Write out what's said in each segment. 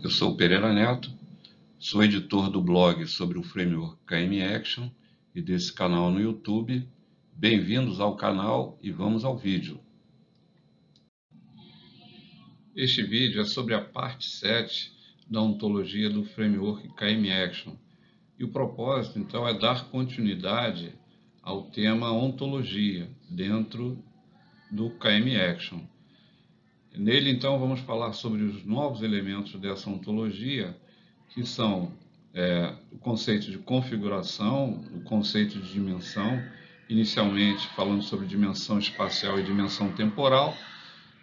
Eu sou o Pereira Neto, sou editor do blog sobre o framework KM Action e desse canal no YouTube. Bem-vindos ao canal e vamos ao vídeo. Este vídeo é sobre a parte 7 da ontologia do framework KM Action. E o propósito, então, é dar continuidade ao tema ontologia dentro do KM Action. Nele, então, vamos falar sobre os novos elementos dessa ontologia, que são o conceito de configuração, o conceito de dimensão, inicialmente falando sobre dimensão espacial e dimensão temporal,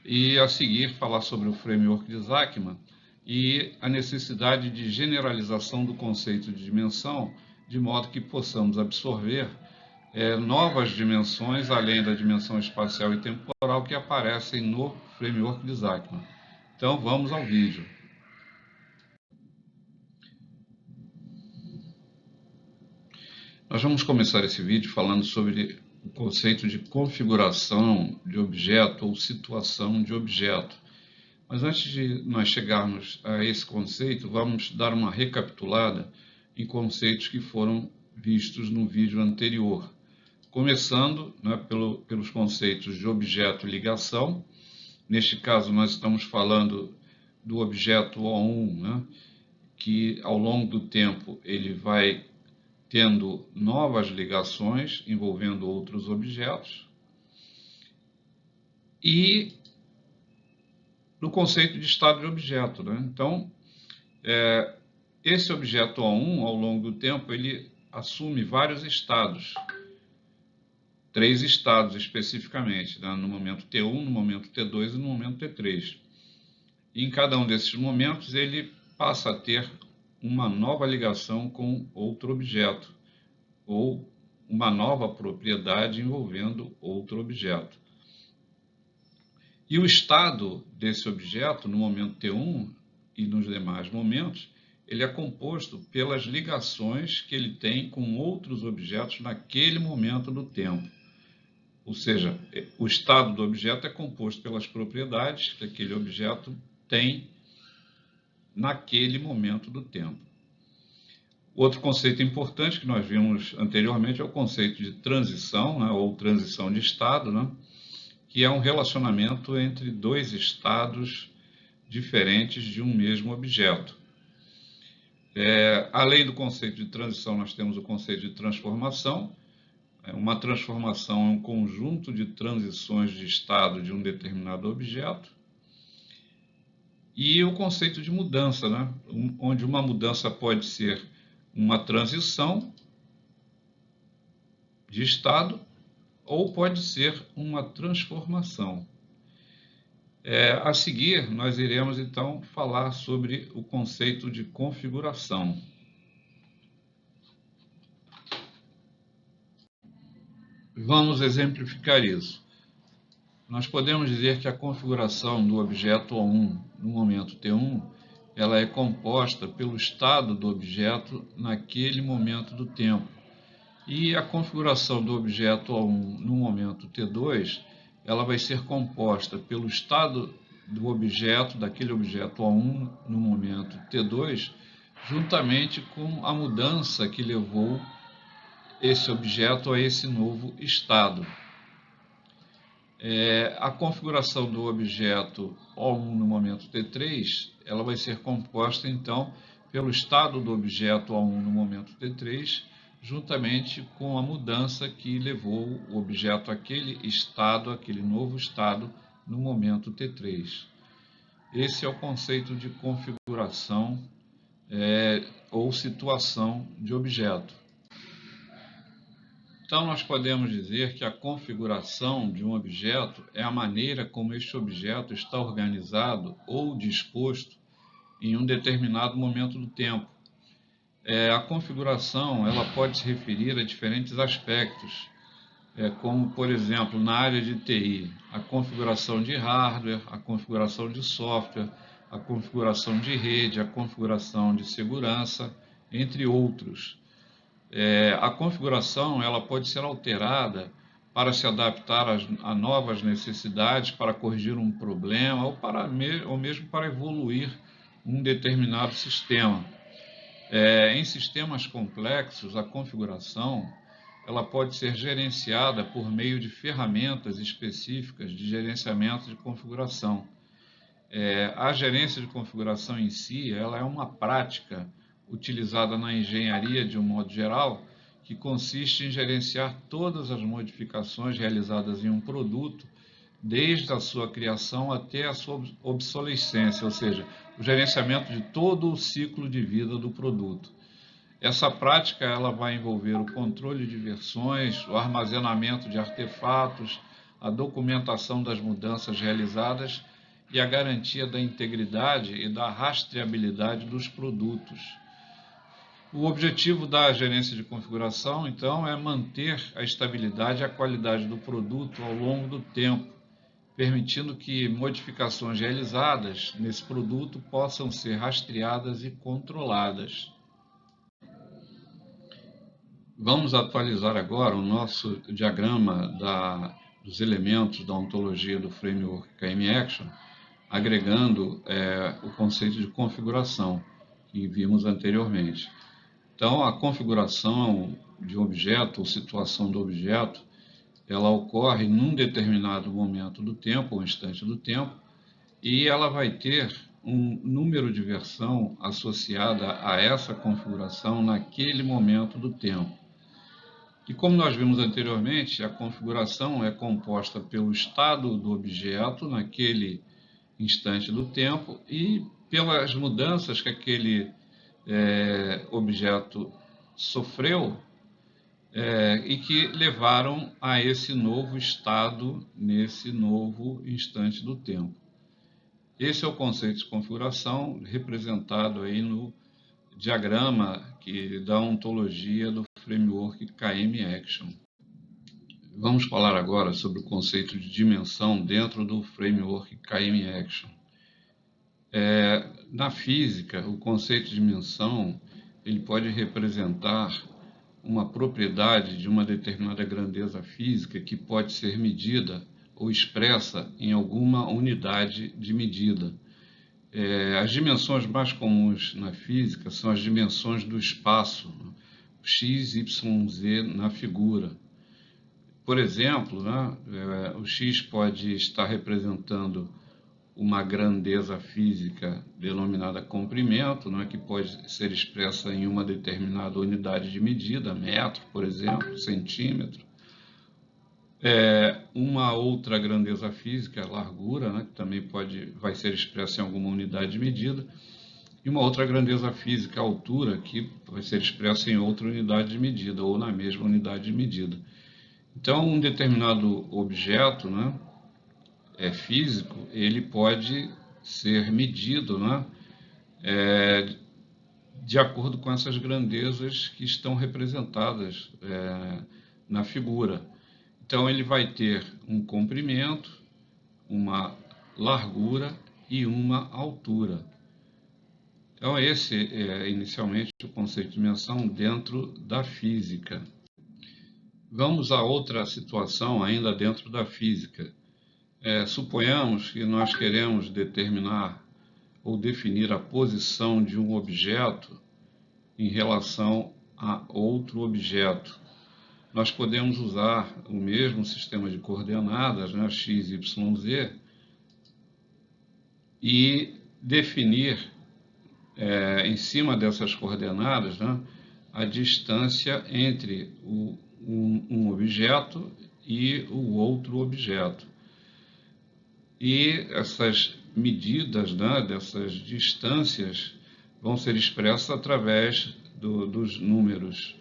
e a seguir falar sobre o framework de Zachman e a necessidade de generalização do conceito de dimensão, de modo que possamos absorver novas dimensões, além da dimensão espacial e temporal, que aparecem no framework de Zachman. Então, vamos ao vídeo. Nós vamos começar esse vídeo falando sobre o conceito de configuração de objeto ou situação de objeto. Mas antes de nós chegarmos a esse conceito, vamos dar uma recapitulada em conceitos que foram vistos no vídeo anterior. Começando pelos conceitos de objeto e ligação. Neste caso, nós estamos falando do objeto O1, que ao longo do tempo ele vai tendo novas ligações envolvendo outros objetos. E no conceito de estado de objeto. Então, esse objeto O1, ao longo do tempo, ele assume vários estados. 3 estados especificamente, no momento T1, no momento T2 e no momento T3. E em cada um desses momentos ele passa a ter uma nova ligação com outro objeto, ou uma nova propriedade envolvendo outro objeto. E o estado desse objeto, no momento T1 e nos demais momentos, ele é composto pelas ligações que ele tem com outros objetos naquele momento do tempo. Ou seja, o estado do objeto é composto pelas propriedades que aquele objeto tem naquele momento do tempo. Outro conceito importante que nós vimos anteriormente é o conceito de transição, ou transição de estado, que é um relacionamento entre 2 estados diferentes de um mesmo objeto. Além do conceito de transição, nós temos o conceito de transformação. Uma transformação é um conjunto de transições de estado de um determinado objeto. E o conceito de mudança, onde uma mudança pode ser uma transição de estado ou pode ser uma transformação. A seguir, nós iremos então falar sobre o conceito de configuração. Vamos exemplificar isso. Nós podemos dizer que a configuração do objeto O1 no momento T1, ela é composta pelo estado do objeto naquele momento do tempo. E a configuração do objeto O1 no momento T2, ela vai ser composta pelo estado do objeto, daquele objeto O1 no momento T2, juntamente com a mudança que levou esse objeto a esse novo estado. A configuração do objeto O1 no momento T3, ela vai ser composta, então, pelo estado do objeto O1 no momento T3, juntamente com a mudança que levou o objeto àquele estado, aquele novo estado, no momento T3. Esse é o conceito de configuração ou situação de objeto. Então, nós podemos dizer que a configuração de um objeto é a maneira como este objeto está organizado ou disposto em um determinado momento do tempo. A configuração ela pode se referir a diferentes aspectos, como, por exemplo, na área de TI, a configuração de hardware, a configuração de software, a configuração de rede, a configuração de segurança, entre outros. A configuração ela pode ser alterada para se adaptar a novas necessidades, para corrigir um problema ou mesmo para evoluir um determinado sistema. Em sistemas complexos, a configuração ela pode ser gerenciada por meio de ferramentas específicas de gerenciamento de configuração. A gerência de configuração em si, ela é uma prática utilizada na engenharia de um modo geral, que consiste em gerenciar todas as modificações realizadas em um produto, desde a sua criação até a sua obsolescência, ou seja, o gerenciamento de todo o ciclo de vida do produto. Essa prática ela vai envolver o controle de versões, o armazenamento de artefatos, a documentação das mudanças realizadas e a garantia da integridade e da rastreabilidade dos produtos. O objetivo da gerência de configuração, então, é manter a estabilidade e a qualidade do produto ao longo do tempo, permitindo que modificações realizadas nesse produto possam ser rastreadas e controladas. Vamos atualizar agora o nosso diagrama dos elementos da ontologia do framework KM Action, agregando o conceito de configuração que vimos anteriormente. Então, a configuração de um objeto ou situação do objeto, ela ocorre num determinado momento do tempo, ou instante do tempo, e ela vai ter um número de versão associada a essa configuração naquele momento do tempo. E como nós vimos anteriormente, a configuração é composta pelo estado do objeto naquele instante do tempo e pelas mudanças que aquele objeto sofreu e que levaram a esse novo estado nesse novo instante do tempo. Esse é o conceito de configuração representado aí no diagrama da ontologia do framework KM Action. Vamos falar agora sobre o conceito de dimensão dentro do framework KM Action. Na física, o conceito de dimensão ele pode representar uma propriedade de uma determinada grandeza física que pode ser medida ou expressa em alguma unidade de medida. As dimensões mais comuns na física são as dimensões do espaço, x, y, z na figura. Por exemplo, o x pode estar representando uma grandeza física denominada comprimento, que pode ser expressa em uma determinada unidade de medida, metro, por exemplo, centímetro. Uma outra grandeza física, a largura, que também vai ser expressa em alguma unidade de medida. E uma outra grandeza física, a altura, que vai ser expressa em outra unidade de medida, ou na mesma unidade de medida. Então, um determinado objeto físico, ele pode ser medido de acordo com essas grandezas que estão representadas na figura. Então, ele vai ter um comprimento, uma largura e uma altura. Então, esse é inicialmente o conceito de dimensão dentro da física. Vamos a outra situação ainda dentro da física. Suponhamos que nós queremos determinar ou definir a posição de um objeto em relação a outro objeto. Nós podemos usar o mesmo sistema de coordenadas, x, y, z, e definir em cima dessas coordenadas a distância entre um objeto e o outro objeto. E essas medidas dessas distâncias vão ser expressas através dos números,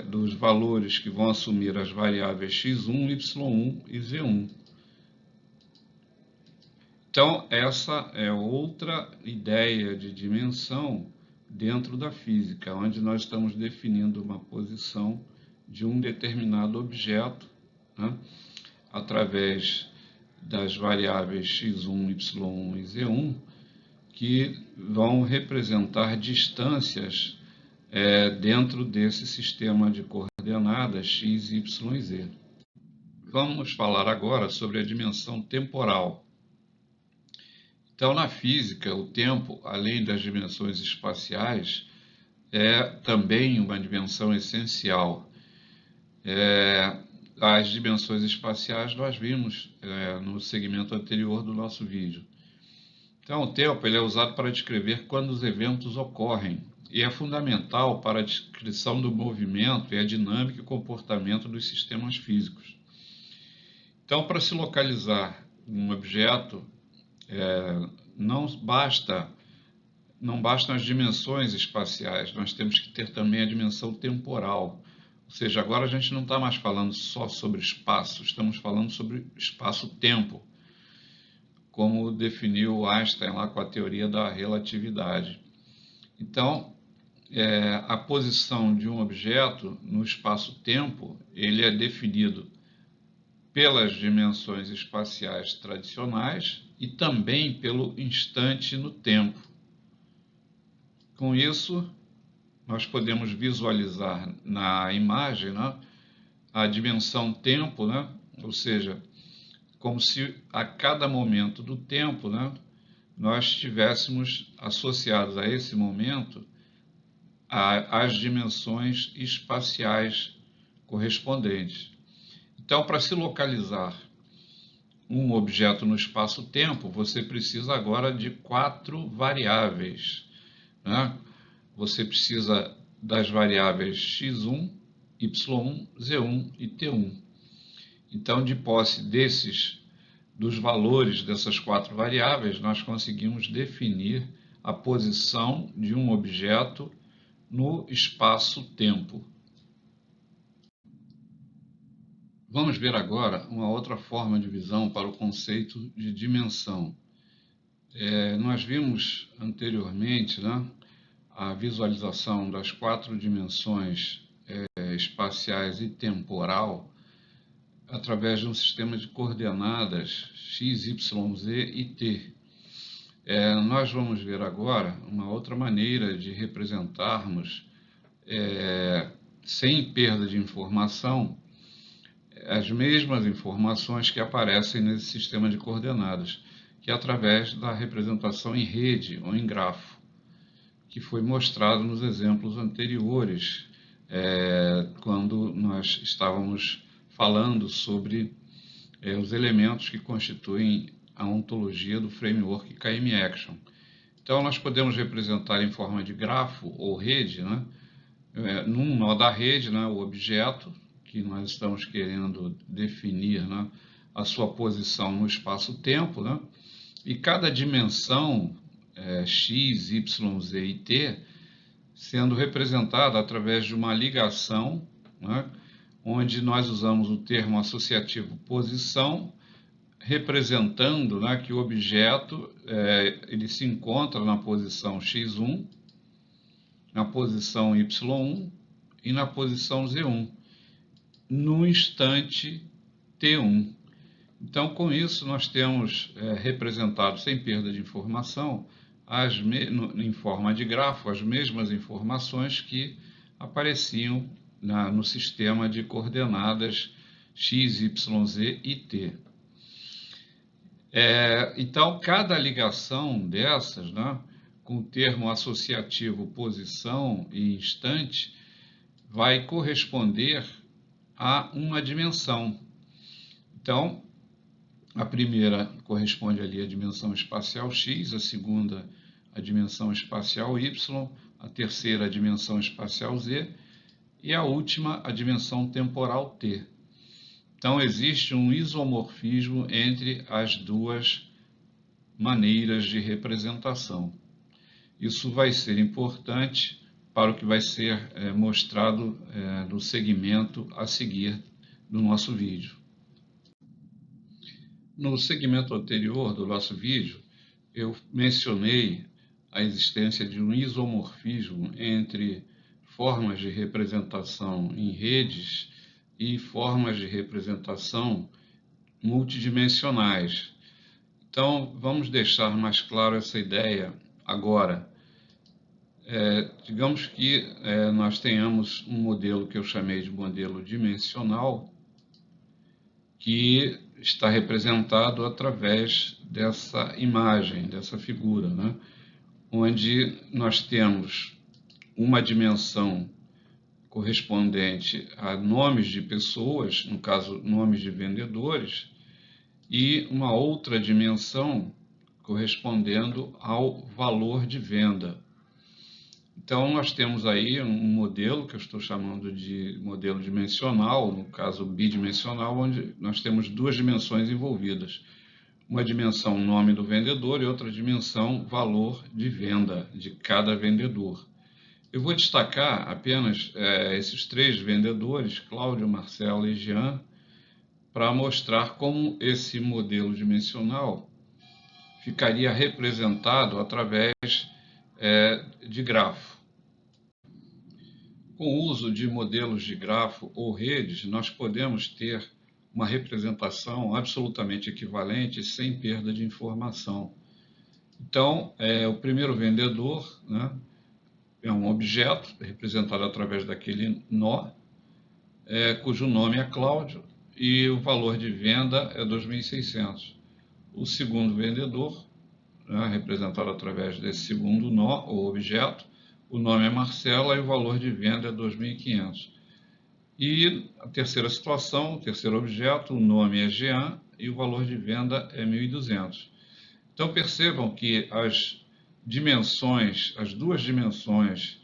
dos valores que vão assumir as variáveis x1, y1 e z1. Então, essa é outra ideia de dimensão dentro da física, onde nós estamos definindo uma posição de um determinado objeto através das variáveis x1, y1 e z1, que vão representar distâncias dentro desse sistema de coordenadas x, y e z. Vamos falar agora sobre a dimensão temporal. Então, na física, o tempo, além das dimensões espaciais, é também uma dimensão essencial. As dimensões espaciais nós vimos no segmento anterior do nosso vídeo. Então, o tempo ele é usado para descrever quando os eventos ocorrem e é fundamental para a descrição do movimento e a dinâmica e comportamento dos sistemas físicos. Então, para se localizar um objeto, não bastam as dimensões espaciais, nós temos que ter também a dimensão temporal. Ou seja, agora a gente não está mais falando só sobre espaço, estamos falando sobre espaço-tempo, como definiu Einstein lá com a teoria da relatividade. Então, a posição de um objeto no espaço-tempo, ele é definido pelas dimensões espaciais tradicionais e também pelo instante no tempo. Com isso, nós podemos visualizar na imagem, né, a dimensão tempo, né, ou seja, como se a cada momento do tempo, né, nós estivéssemos associados a esse momento às dimensões espaciais correspondentes. Então, para se localizar um objeto no espaço-tempo, você precisa agora de 4 variáveis, né? Você precisa das variáveis x1, y1, z1 e t1. Então, de posse dos valores dessas 4 variáveis, nós conseguimos definir a posição de um objeto no espaço-tempo. Vamos ver agora uma outra forma de visão para o conceito de dimensão. Nós vimos anteriormente, né, a visualização das 4 dimensões espaciais e temporal através de um sistema de coordenadas x, y, z e t. Nós vamos ver agora uma outra maneira de representarmos, sem perda de informação, as mesmas informações que aparecem nesse sistema de coordenadas, que é através da representação em rede ou em grafo, que foi mostrado nos exemplos anteriores, quando nós estávamos falando sobre os elementos que constituem a ontologia do framework KM Action. Então, nós podemos representar em forma de grafo ou rede, né, num nó da rede, né, o objeto que nós estamos querendo definir, né, a sua posição no espaço-tempo, né, e cada dimensão x, y, z e t sendo representada através de uma ligação, né, onde nós usamos o termo associativo posição, representando, né, que o objeto ele se encontra na posição x1, na posição y1 e na posição z1, no instante t1. Então, com isso, nós temos representado, sem perda de informação, em forma de grafo, as mesmas informações que apareciam no sistema de coordenadas x, y, z e t. Então, cada ligação dessas, né, com o termo associativo posição e instante, vai corresponder a uma dimensão. Então, a primeira corresponde ali à dimensão espacial x, a segunda à dimensão espacial y, a terceira à dimensão espacial z e a última à dimensão temporal t. Então, existe um isomorfismo entre as duas maneiras de representação. Isso vai ser importante para o que vai ser mostrado no segmento a seguir do nosso vídeo. No segmento anterior do nosso vídeo, eu mencionei a existência de um isomorfismo entre formas de representação em redes e formas de representação multidimensionais. Então, vamos deixar mais claro essa ideia agora. Digamos que nós tenhamos um modelo que eu chamei de modelo dimensional, que está representado através dessa imagem, dessa figura, né? Onde nós temos uma dimensão correspondente a nomes de pessoas, no caso, nomes de vendedores, e uma outra dimensão correspondendo ao valor de venda. Então, nós temos aí um modelo que eu estou chamando de modelo dimensional, no caso bidimensional, onde nós temos duas dimensões envolvidas. Uma dimensão nome do vendedor e outra dimensão valor de venda de cada vendedor. Eu vou destacar apenas esses três vendedores, Cláudio, Marcelo e Jean, para mostrar como esse modelo dimensional ficaria representado através de grafo. Com o uso de modelos de grafo ou redes, nós podemos ter uma representação absolutamente equivalente sem perda de informação. Então, o primeiro vendedor, né, é um objeto representado através daquele nó, cujo nome é Cláudio e o valor de venda é 2.600. O segundo vendedor, né, representado através desse segundo nó ou objeto, o nome é Marcela e o valor de venda é 2.500. E a terceira situação, o terceiro objeto, o nome é Jean e o valor de venda é 1.200. Então percebam que as dimensões, as duas dimensões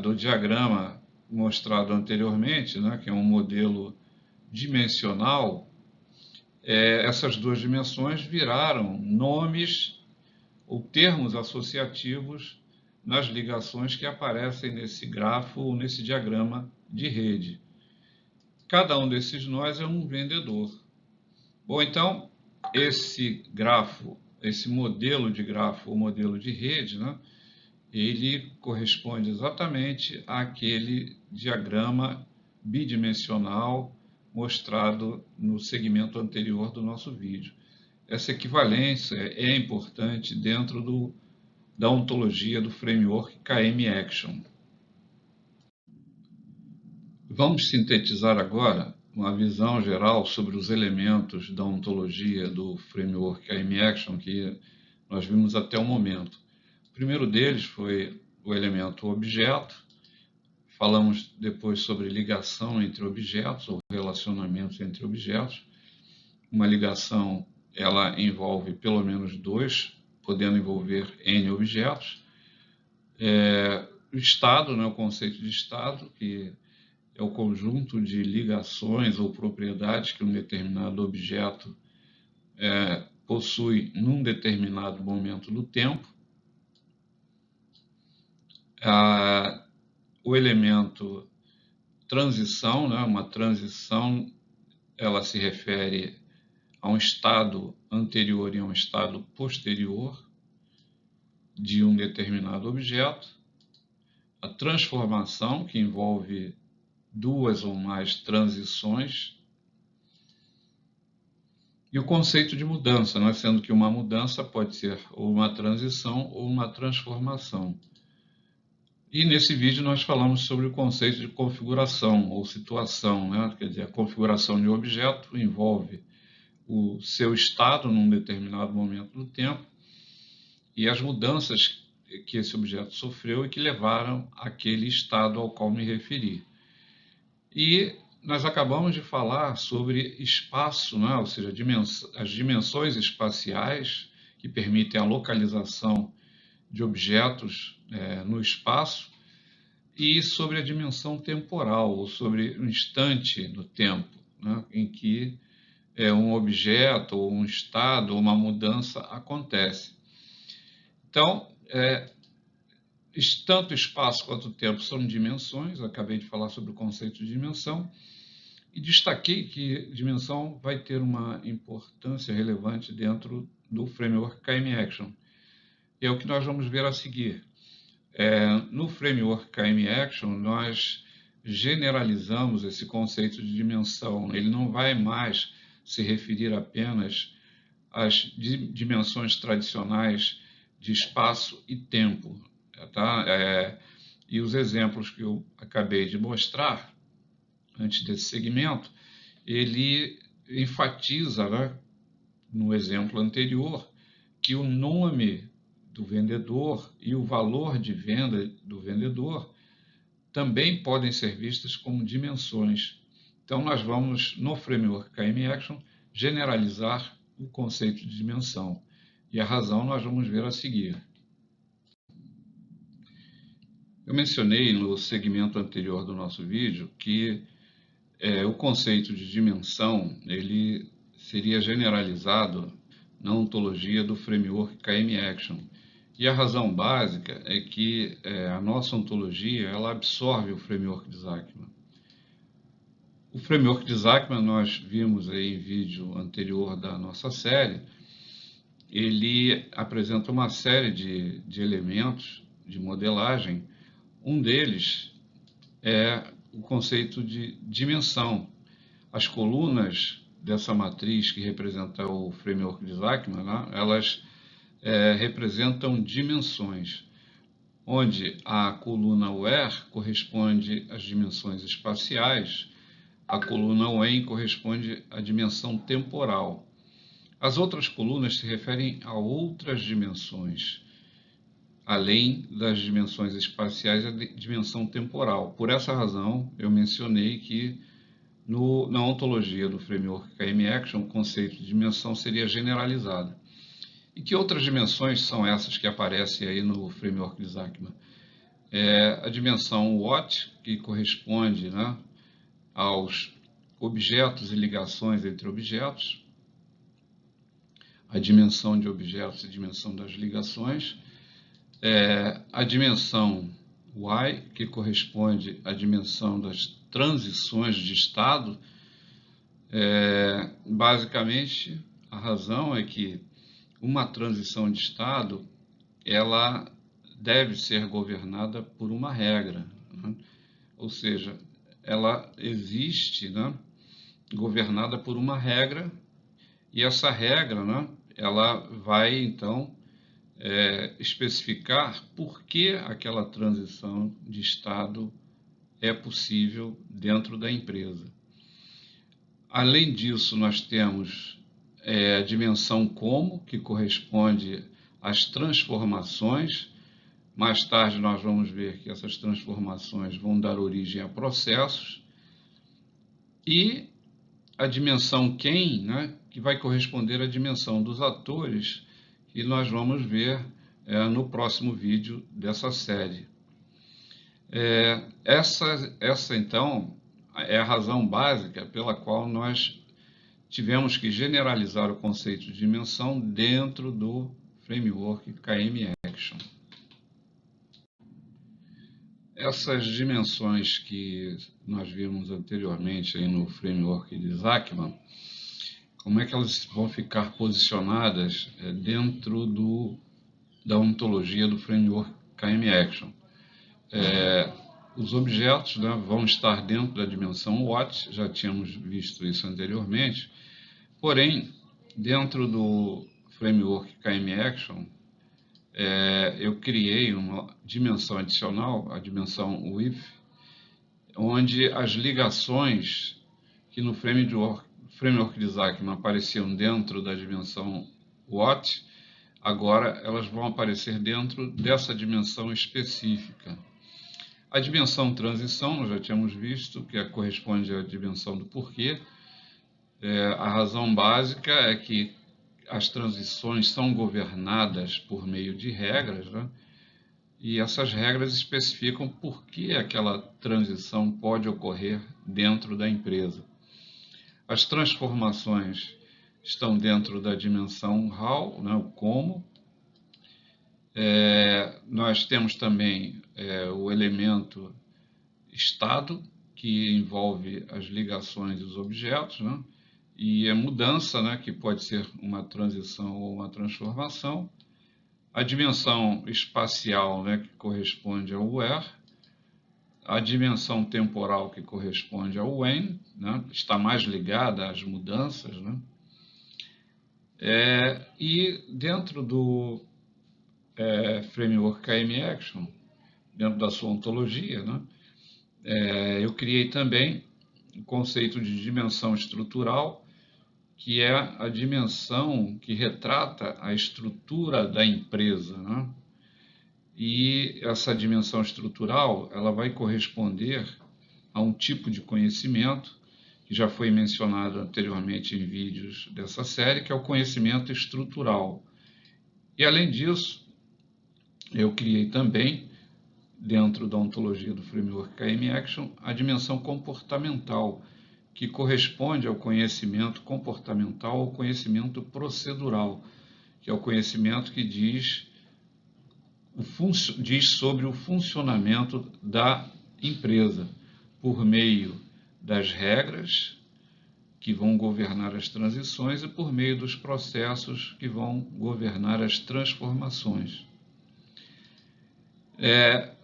do diagrama mostrado anteriormente, né, que é um modelo dimensional, essas duas dimensões viraram nomes ou termos associativos nas ligações que aparecem nesse grafo ou nesse diagrama de rede. Cada um desses nós é um vendedor. Bom, então, esse grafo, esse modelo de grafo ou modelo de rede, né, ele corresponde exatamente àquele diagrama bidimensional mostrado no segmento anterior do nosso vídeo. Essa equivalência é importante dentro da ontologia do framework KM Action. Vamos sintetizar agora uma visão geral sobre os elementos da ontologia do framework KM Action que nós vimos até o momento. O primeiro deles foi o elemento objeto. Falamos depois sobre ligação entre objetos ou relacionamentos entre objetos. Uma ligação, ela envolve pelo menos dois, podendo envolver N objetos. O estado, né, o conceito de estado, que é o conjunto de ligações ou propriedades que um determinado objeto possui num determinado momento do tempo. O elemento transição, né, uma transição, ela se refere a um estado anterior e a um estado posterior de um determinado objeto. A transformação, que envolve duas ou mais transições. E o conceito de mudança, né? Sendo que uma mudança pode ser ou uma transição ou uma transformação. E nesse vídeo nós falamos sobre o conceito de configuração ou situação, né? Quer dizer, a configuração de um objeto envolve o seu estado num determinado momento do tempo e as mudanças que esse objeto sofreu e que levaram àquele estado ao qual me referi. E nós acabamos de falar sobre espaço, né? Ou seja, as dimensões espaciais que permitem a localização de objetos no espaço e sobre a dimensão temporal, ou sobre o instante do tempo, né? Em que um objeto, ou um estado, ou uma mudança acontece. Então, tanto espaço quanto tempo são dimensões. Eu acabei de falar sobre o conceito de dimensão e destaquei que dimensão vai ter uma importância relevante dentro do framework KM Action. E é o que nós vamos ver a seguir. No framework KM Action, nós generalizamos esse conceito de dimensão. Ele não vai mais se referir apenas às dimensões tradicionais de espaço e tempo. Tá? E os exemplos que eu acabei de mostrar antes desse segmento, ele enfatiza, né, no exemplo anterior, que o nome do vendedor e o valor de venda do vendedor também podem ser vistas como dimensões. Então, nós vamos, no framework KM Action, generalizar o conceito de dimensão. E a razão nós vamos ver a seguir. Eu mencionei no segmento anterior do nosso vídeo que o conceito de dimensão ele seria generalizado na ontologia do framework KM Action. E a razão básica é que a nossa ontologia ela absorve o framework de Zachman. O framework de Zachman, nós vimos aí em vídeo anterior da nossa série, ele apresenta uma série de elementos de modelagem. Um deles é o conceito de dimensão. As colunas dessa matriz que representa o framework de Zachman, né, elas representam dimensões, onde a coluna where corresponde às dimensões espaciais, a coluna when corresponde à dimensão temporal. As outras colunas se referem a outras dimensões, além das dimensões espaciais, a dimensão temporal. Por essa razão, eu mencionei que na ontologia do framework KM Action, o conceito de dimensão seria generalizado. E que outras dimensões são essas que aparecem aí no framework de Zachman? A dimensão what, que corresponde, né, aos objetos e ligações entre objetos, a dimensão de objetos e a dimensão das ligações, a dimensão y, que corresponde à dimensão das transições de estado. Basicamente, a razão é que uma transição de estado ela deve ser governada por uma regra, né? Ou seja, ela existe, né, governada por uma regra, e essa regra, né, ela vai então especificar por que aquela transição de estado é possível dentro da empresa. Além disso, nós temos a dimensão como, que corresponde às transformações. Mais tarde nós vamos ver que essas transformações vão dar origem a processos. E a dimensão quem, né, que vai corresponder à dimensão dos atores, que nós vamos ver no próximo vídeo dessa série. Essa, então, é a razão básica pela qual nós tivemos que generalizar o conceito de dimensão dentro do framework KM Action. Essas dimensões que nós vimos anteriormente aí no framework de Zachman, como é que elas vão ficar posicionadas dentro da ontologia do framework KM Action? Os objetos, né, vão estar dentro da dimensão what, já tínhamos visto isso anteriormente, porém, dentro do framework KM Action, eu criei uma dimensão adicional, a dimensão with, onde as ligações que no framework de Zachman apareciam dentro da dimensão what, agora elas vão aparecer dentro dessa dimensão específica. A dimensão transição, nós já tínhamos visto, que corresponde à dimensão do porquê. A razão básica é que as transições são governadas por meio de regras, né? E essas regras especificam por que aquela transição pode ocorrer dentro da empresa. As transformações estão dentro da dimensão how, né, o como. Nós temos também o elemento estado, que envolve as ligações dos objetos, né? E a mudança, né, que pode ser uma transição ou uma transformação. A dimensão espacial, né, que corresponde ao where. A dimensão temporal, que corresponde ao when, né, está mais ligada às mudanças, né? E dentro do framework KM Action, dentro da sua ontologia, né, eu criei também o conceito de dimensão estrutural, que é a dimensão que retrata a estrutura da empresa, né? E essa dimensão estrutural, ela vai corresponder a um tipo de conhecimento que já foi mencionado anteriormente em vídeos dessa série, que é o conhecimento estrutural. E além disso, eu criei também, dentro da ontologia do framework KM Action, a dimensão comportamental, que corresponde ao conhecimento comportamental ou conhecimento procedural, que é o conhecimento que diz sobre o funcionamento da empresa, por meio das regras que vão governar as transições e por meio dos processos que vão governar as transformações.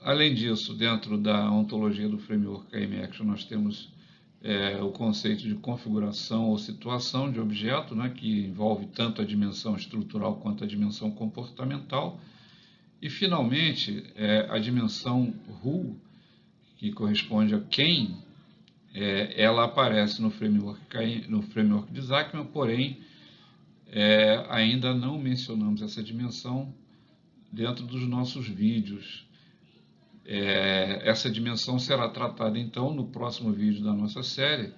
Além disso, dentro da ontologia do framework KM Action, nós temos o conceito de configuração ou situação de objeto, né, que envolve tanto a dimensão estrutural quanto a dimensão comportamental. E, finalmente, a dimensão who, que corresponde a quem, ela aparece no framework de Zachman, porém, ainda não mencionamos essa dimensão dentro dos nossos vídeos. Essa dimensão será tratada, então, no próximo vídeo da nossa série,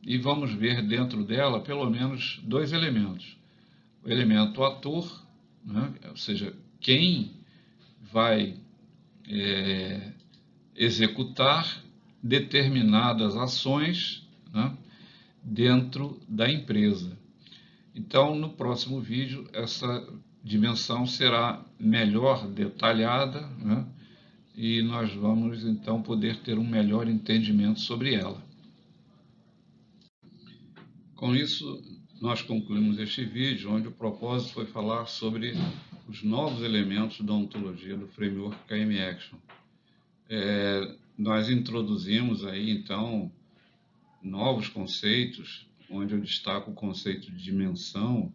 e vamos ver dentro dela, pelo menos, dois elementos. O elemento ator, né, ou seja, quem vai executar determinadas ações, né, dentro da empresa. Então, no próximo vídeo, essa dimensão será melhor detalhada, né, e nós vamos, então, poder ter um melhor entendimento sobre ela. Com isso, nós concluímos este vídeo, onde o propósito foi falar sobre os novos elementos da ontologia do framework KM Action. Nós introduzimos aí, então, novos conceitos, onde eu destaco o conceito de dimensão,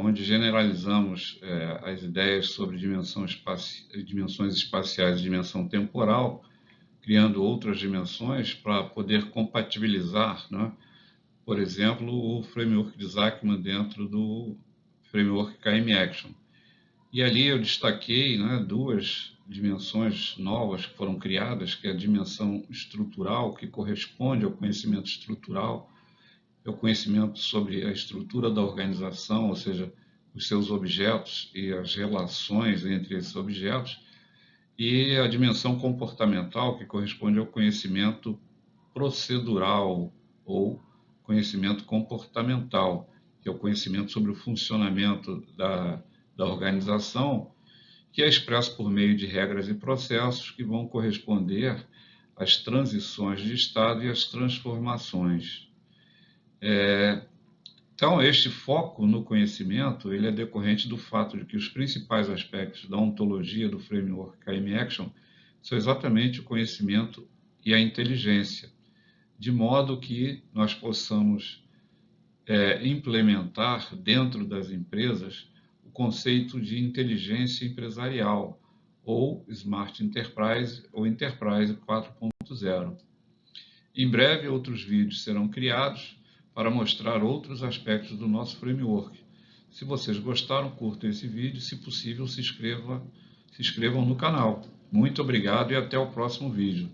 onde generalizamos as ideias sobre dimensões espaciais e dimensão temporal, criando outras dimensões para poder compatibilizar, né? Por exemplo, o framework de Zachman dentro do framework KM Action. E ali eu destaquei, né, duas dimensões novas que foram criadas, que é a dimensão estrutural, que corresponde ao conhecimento estrutural, é o conhecimento sobre a estrutura da organização, ou seja, os seus objetos e as relações entre esses objetos, e a dimensão comportamental, que corresponde ao conhecimento procedural ou conhecimento comportamental, que é o conhecimento sobre o funcionamento da organização, que é expresso por meio de regras e processos que vão corresponder às transições de estado e às transformações. Então, este foco no conhecimento ele é decorrente do fato de que os principais aspectos da ontologia do framework KM Action são exatamente o conhecimento e a inteligência, de modo que nós possamos implementar dentro das empresas o conceito de inteligência empresarial, ou Smart Enterprise, ou Enterprise 4.0. Em breve, outros vídeos serão criados para mostrar outros aspectos do nosso framework. Se vocês gostaram, curtam esse vídeo, se possível, se inscrevam no canal. Muito obrigado e até o próximo vídeo.